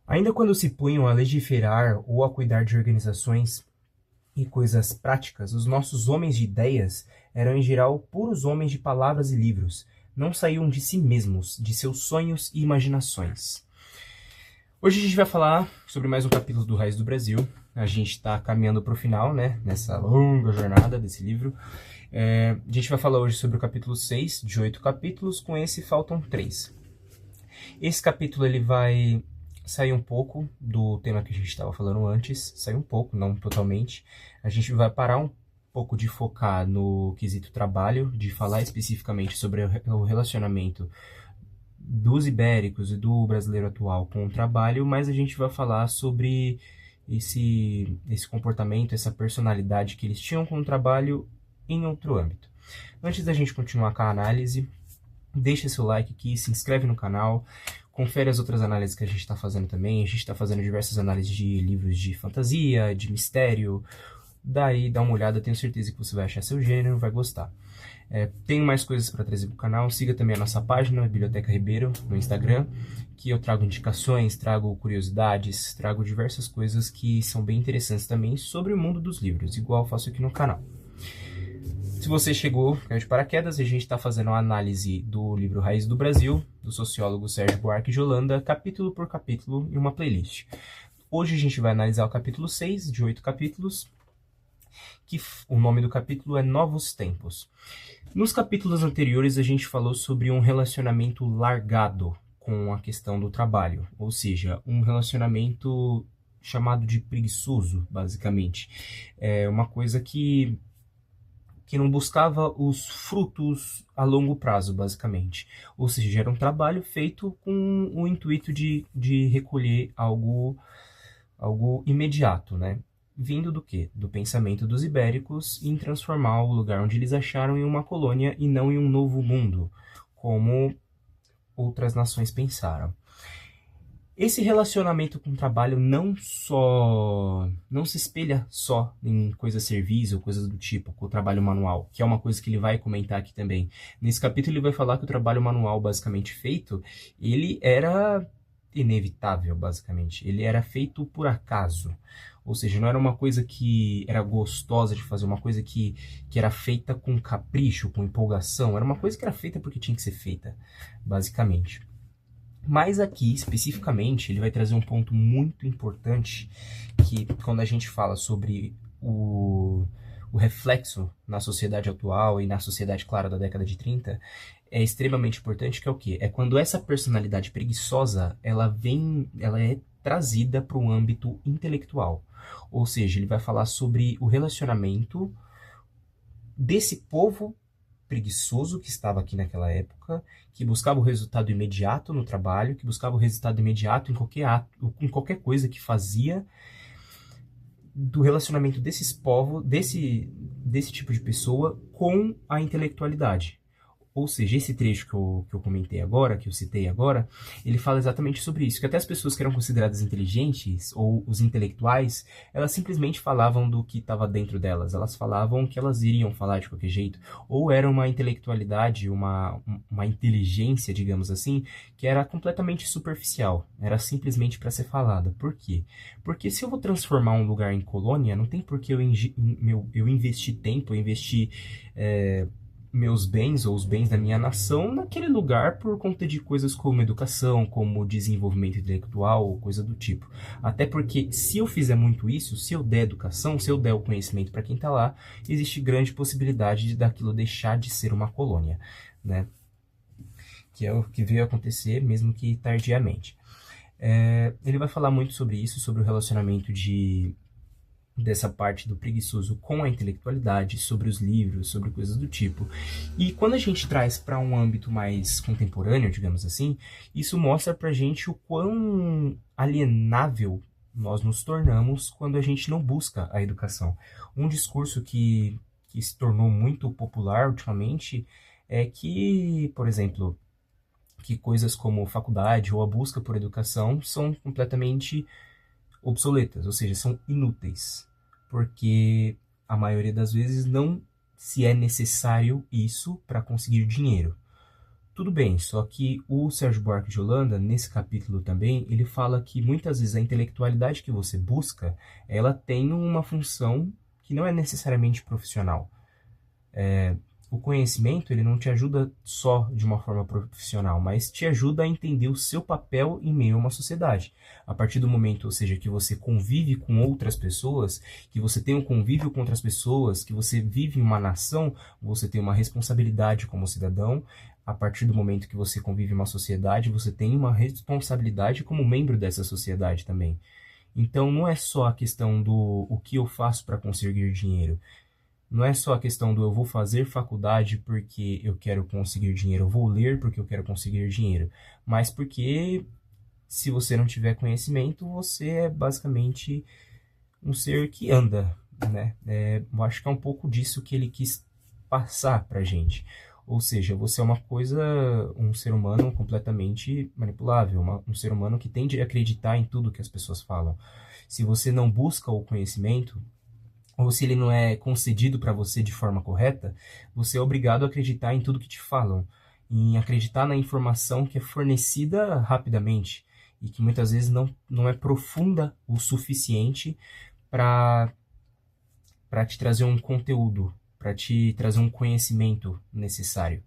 Ainda quando se punham a legiferar ou a cuidar de organizações e coisas práticas, os nossos homens de ideias eram em geral puros homens de palavras e livros, não saíam de si mesmos, de seus sonhos e imaginações. Hoje a gente vai falar sobre mais um capítulo do Raiz do Brasil. A gente está caminhando para o final, né? Nessa longa jornada desse livro. A gente vai falar hoje sobre o capítulo 6, de 8 capítulos. Com esse faltam 3. Esse capítulo ele vai sair um pouco do tema que a gente estava falando antes. Sair um pouco, não totalmente. A gente vai parar um pouco de focar no quesito trabalho, de falar especificamente sobre o relacionamento dos ibéricos e do brasileiro atual com o trabalho, mas a gente vai falar sobre esse comportamento, essa personalidade que eles tinham com o trabalho em outro âmbito. Antes da gente continuar com a análise, deixa seu like aqui, se inscreve no canal, confere as outras análises que a gente está fazendo também. A gente está fazendo diversas análises de livros de fantasia, de mistério. Daí dá uma olhada, tenho certeza que você vai achar seu gênero, vai gostar. Tenho mais coisas para trazer para o canal. Siga também a nossa página, Biblioteca Ribeiro, no Instagram, que eu trago indicações, trago curiosidades, trago diversas coisas que são bem interessantes também sobre o mundo dos livros, igual eu faço aqui no canal. Se você chegou, caiu de paraquedas, a gente está fazendo uma análise do livro Raiz do Brasil, do sociólogo Sérgio Buarque de Holanda, capítulo por capítulo, em uma playlist. Hoje a gente vai analisar o capítulo 6, de 8 capítulos, que o nome do capítulo é Novos Tempos. Nos capítulos anteriores a gente falou sobre um relacionamento largado com a questão do trabalho, ou seja, um relacionamento chamado de preguiçoso, basicamente. É uma coisa que não buscava os frutos a longo prazo, basicamente. Ou seja, era um trabalho feito com o intuito de recolher algo imediato, né? Vindo do quê? Do pensamento dos ibéricos em transformar o lugar onde eles acharam em uma colônia e não em um novo mundo, como outras nações pensaram. Esse relacionamento com o trabalho não se espelha só em coisas serviço ou coisas do tipo, com o trabalho manual, que é uma coisa que ele vai comentar aqui também. Nesse capítulo ele vai falar que o trabalho manual basicamente feito, ele era inevitável, basicamente. Ele era feito por acaso. Ou seja, não era uma coisa que era gostosa de fazer, uma coisa que era feita com capricho, com empolgação. Era uma coisa que era feita porque tinha que ser feita, basicamente. Mas aqui, especificamente, ele vai trazer um ponto muito importante, que quando a gente fala sobre o reflexo na sociedade atual e na sociedade, claro, da década de 30, é extremamente importante, que é o quê? É quando essa personalidade preguiçosa, ela é trazida para o âmbito intelectual. Ou seja, ele vai falar sobre o relacionamento desse povo preguiçoso que estava aqui naquela época, que buscava o resultado imediato no trabalho, que buscava o resultado imediato em qualquer ato, em qualquer coisa que fazia, do relacionamento desses povos, desse tipo de pessoa com a intelectualidade. Ou seja, esse trecho que eu comentei agora, que eu citei agora, ele fala exatamente sobre isso, que até as pessoas que eram consideradas inteligentes, ou os intelectuais, elas simplesmente falavam do que estava dentro delas, elas falavam que elas iriam falar de qualquer jeito, ou era uma intelectualidade, uma inteligência, digamos assim, que era completamente superficial, era simplesmente para ser falada. Por quê? Porque se eu vou transformar um lugar em colônia, não tem por que eu investir tempo, eu investir meus bens ou os bens da minha nação naquele lugar por conta de coisas como educação, como desenvolvimento intelectual ou coisa do tipo. Até porque se eu fizer muito isso, se eu der educação, se eu der o conhecimento para quem está lá, existe grande possibilidade de daquilo deixar de ser uma colônia, né? Que é o que veio acontecer, mesmo que tardiamente. Ele vai falar muito sobre isso, sobre o relacionamento dessa parte do preguiçoso com a intelectualidade, sobre os livros, sobre coisas do tipo. E quando a gente traz para um âmbito mais contemporâneo, digamos assim, isso mostra pra gente o quão alienável nós nos tornamos quando a gente não busca a educação. Um discurso que se tornou muito popular ultimamente é que, por exemplo, que coisas como faculdade ou a busca por educação são completamente obsoletas, ou seja, são inúteis, porque a maioria das vezes não se é necessário isso para conseguir dinheiro. Tudo bem, só que o Sérgio Buarque de Holanda, nesse capítulo também, ele fala que muitas vezes a intelectualidade que você busca, ela tem uma função que não é necessariamente profissional. O conhecimento, ele não te ajuda só de uma forma profissional, mas te ajuda a entender o seu papel em meio a uma sociedade. A partir do momento, ou seja, que você convive com outras pessoas, que você tem um convívio com outras pessoas, que você vive em uma nação, você tem uma responsabilidade como cidadão. A partir do momento que você convive em uma sociedade, você tem uma responsabilidade como membro dessa sociedade também. Então, não é só a questão do o que eu faço para conseguir dinheiro. Não é só a questão do eu vou fazer faculdade porque eu quero conseguir dinheiro, eu vou ler porque eu quero conseguir dinheiro, mas porque se você não tiver conhecimento, você é basicamente um ser que anda, né? Eu acho que é um pouco disso que ele quis passar pra gente. Ou seja, você é uma coisa, um ser humano completamente manipulável, um ser humano que tende a acreditar em tudo que as pessoas falam. Se você não busca o conhecimento, ou se ele não é concedido para você de forma correta, você é obrigado a acreditar em tudo que te falam, em acreditar na informação que é fornecida rapidamente e que muitas vezes não é profunda o suficiente para te trazer um conteúdo, para te trazer um conhecimento necessário.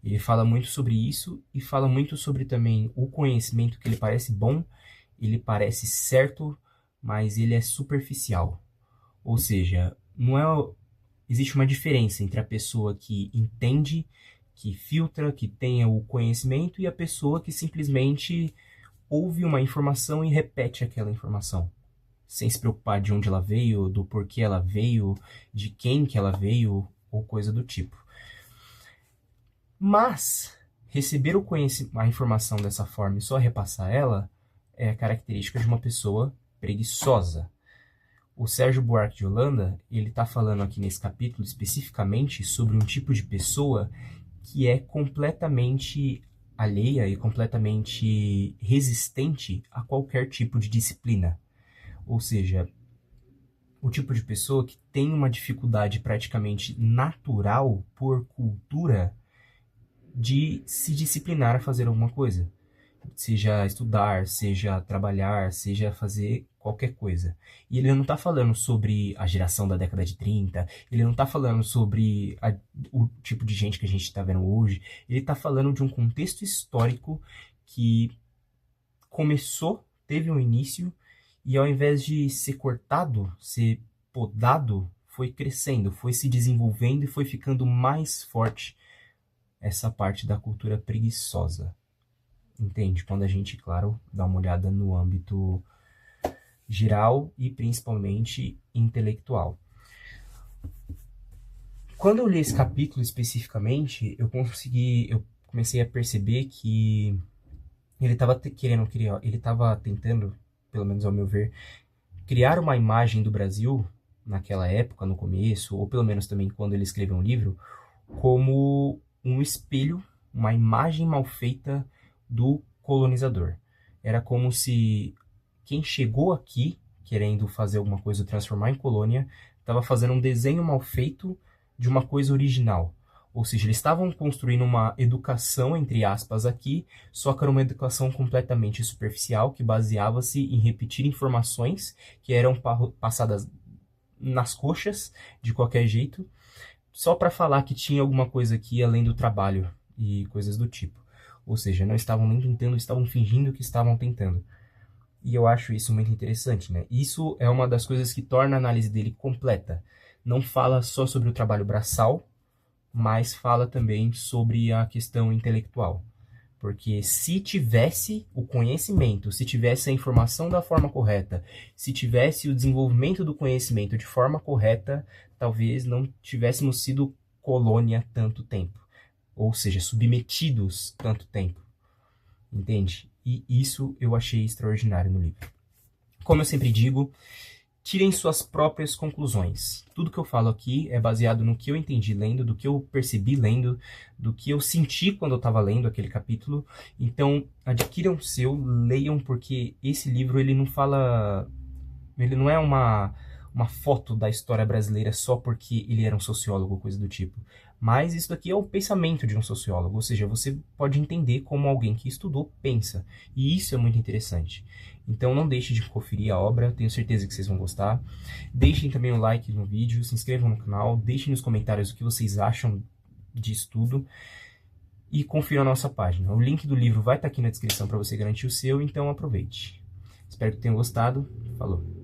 Ele fala muito sobre isso e fala muito sobre também o conhecimento que ele parece bom, ele parece certo, mas ele é superficial. Ou seja, não é, existe uma diferença entre a pessoa que entende, que filtra, que tenha o conhecimento e a pessoa que simplesmente ouve uma informação e repete aquela informação, sem se preocupar de onde ela veio, do porquê ela veio, de quem que ela veio ou coisa do tipo. Mas receber a informação dessa forma e só repassar ela é a característica de uma pessoa preguiçosa. O Sérgio Buarque de Holanda, ele está falando aqui nesse capítulo especificamente sobre um tipo de pessoa que é completamente alheia e completamente resistente a qualquer tipo de disciplina. Ou seja, o tipo de pessoa que tem uma dificuldade praticamente natural por cultura de se disciplinar a fazer alguma coisa. Seja estudar, seja trabalhar, seja fazer qualquer coisa. E ele não está falando sobre a geração da década de 30, ele não está falando sobre o tipo de gente que a gente está vendo hoje, ele está falando de um contexto histórico que começou, teve um início, e ao invés de ser cortado, ser podado, foi crescendo, foi se desenvolvendo e foi ficando mais forte essa parte da cultura preguiçosa. Entende? Quando a gente, claro, dá uma olhada no âmbito geral e principalmente intelectual. Quando eu li esse capítulo especificamente, eu comecei a perceber que ele estava querendo criar, ele estava tentando, pelo menos ao meu ver, criar uma imagem do Brasil naquela época, no começo, ou pelo menos também quando ele escreveu um livro, como um espelho, uma imagem mal feita do colonizador. Era como se quem chegou aqui querendo fazer alguma coisa, transformar em colônia, estava fazendo um desenho mal feito de uma coisa original. Ou seja, eles estavam construindo uma educação, entre aspas, aqui, só que era uma educação completamente superficial, que baseava-se em repetir informações que eram passadas nas coxas, de qualquer jeito, só para falar que tinha alguma coisa aqui além do trabalho e coisas do tipo. Ou seja, não estavam nem tentando, estavam fingindo que estavam tentando. E eu acho isso muito interessante, né? Isso é uma das coisas que torna a análise dele completa. Não fala só sobre o trabalho braçal, mas fala também sobre a questão intelectual. Porque se tivesse o conhecimento, se tivesse a informação da forma correta, se tivesse o desenvolvimento do conhecimento de forma correta, talvez não tivéssemos sido colônia tanto tempo. Ou seja, submetidos tanto tempo. Entende? E isso eu achei extraordinário no livro. Como eu sempre digo, tirem suas próprias conclusões. Tudo que eu falo aqui é baseado no que eu entendi lendo, do que eu percebi lendo, do que eu senti quando eu estava lendo aquele capítulo. Então, adquiram o seu, leiam, porque esse livro ele não fala... Ele não é uma foto da história brasileira só porque ele era um sociólogo, coisa do tipo. Mas isso daqui é o pensamento de um sociólogo, ou seja, você pode entender como alguém que estudou pensa. E isso é muito interessante. Então não deixe de conferir a obra, tenho certeza que vocês vão gostar. Deixem também o like no vídeo, se inscrevam no canal, deixem nos comentários o que vocês acham disso tudo. E confira a nossa página. O link do livro vai estar aqui na descrição para você garantir o seu, então aproveite. Espero que tenham gostado. Falou!